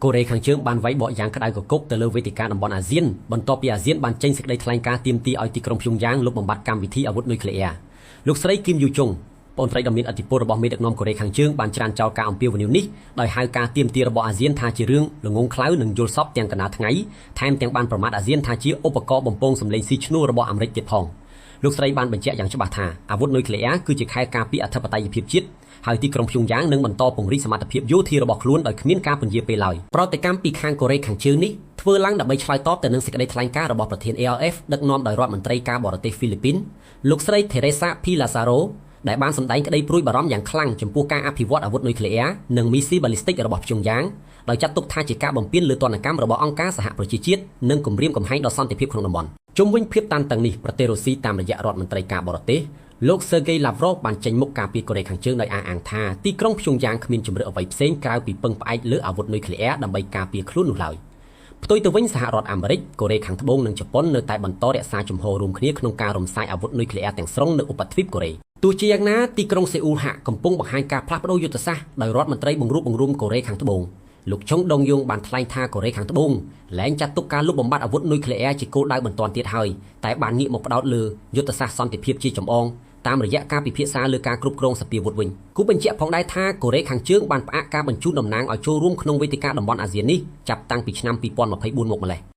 កូរ៉េខាងជើងបានវាយបកយ៉ាងក្តៅកគុកទៅលើវេទិកាតំបន់អាស៊ានបន្ទាប់ពីអាស៊ានបានចេញសេចក្តីថ្លែងការណ៍ទាមទារឲ្យទីក្រុងព្យុងយ៉ាងលុបបំបាត់កម្មវិធីអាវុធនុយក្លេអ៊ែរលោកស្រីគីមយូជុងប្អូនស្រីដ៏មានឥទ្ធិពលរបស់មេដឹកនាំកូរ៉េខាងជើងបានច្រានចោលការអំពាវនាវនេះដោយហៅការទាមទាររបស់អាស៊ានថាជារឿងល្ងងខ្លៅនិងយល់សប្តិទាំងកណ្ដាលថ្ងៃថែមទាំងបានប្រមាថអាស៊ានថាជាឧបករណ៍បំពងសម្លេងស៊ីឈ្នួលរបស់អាមេរិកទៀតផងលោកស្រីបានបញ្ជាក់យ៉ាងច្បាស់ថាអាវុធនុយក្លេអ៊ែរគឺជាខែលការពារអធិបតេយ្យភាពជាតិហើយទីក្រុងព្យុងយ៉ាងនឹងបន្តពង្រីកសមត្ថភាពយោធារបស់ខ្លួនដោយគ្មានការពន្យាពេលឡើយប្រតិកម្មពីខាងកូរ៉េខាងជើងនេះធ្វើឡើងដើម្បីឆ្លើយតបទៅនឹងសេចក្តីថ្លែងការណ៍របស់ប្រធាន ALF ដឹកនាំដោយរដ្ឋមន្ត្រីការបរទេសហ្វីលីពីនលោកស្រី Teresa Pilazaro ដែលបានសម្ដែងក្តីព្រួយបារម្ភយ៉ាងខ្លាំងចំពោះការអភិវឌ្ឍអាវុធនុយក្លេអ៊ែរនិងមីស៊ីបាឡីស្ទិករបស់ព្យុងយ៉ាងដោយចាត់ទុកថាជាការបំពានលើទណ្ឌកម្មរបស់អង្គការសហប្រជាជាតិនិងគំរាមកំហែងដល់សន្តិភាពក្នុងតំបន់ជុំវិញភាពតានតឹងនេះប្រទេសរុស្ស៊ីតាមរយៈរដ្ឋមន្ត្រីការបរទេសលោក Sergei Lavrov បានចេញមុខការពីកូរ៉េខាងជើងដោយអះអាងថាទីក្រុងព្យុងយ៉ាងគ្មានជំរឿអ្វីផ្សេងក្រៅពីពឹងផ្អែកលើអាវុធនុយក្លេអ៊ែរដើម្បីការពារខ្លួននោះឡើយផ្ទុយទៅវិញសហរដ្ឋអាមេរិកកូរ៉េខាងត្បូងនិងជប៉ុននៅតែបន្តរក្សាជំហររួមគ្នាក្នុងការរំសាយអាវុធនុយក្លេអ៊ែរទាំងស្រុងនៅឧបទ្វីបកូរ៉េទោះជាយ៉ាងណាទីក្រុងសេអ៊ូលហាក់កំពុងបង្ហាញការផ្លាស់ប្តូរយុទ្ធសាស្ត្រដោយរដ្ឋមន្ត្រីបង្រួបបង្រួមកូរ៉េខាងត្បូងលោកឆុងដុងយុងបានថ្លែងថាកូរ៉េខាងត្បូងលែងចាត់ទុកការលុបបំបាត់អាវុធនុយក្លេអ៊ែរជាគោលដៅបន្ទាន់ទៀតហើយតែបានងាកមកផ្ដោតលើយុទ្ធសាស្ត្រសន្តិភាពជាចម្បងតាមរយៈការពិភាក្សាលើការគ្រប់គ្រងសពាវុធវិញគូបញ្ជាក់ផងដែរថាកូរ៉េខាងជើងបានផ្អាកការបញ្ជូនតំណាងឲ្យចូលរួមក្នុងវេទិកាតំបន់អាស៊ាននេះចាប់តាំងពីឆ្នាំ2024មកម្លេះ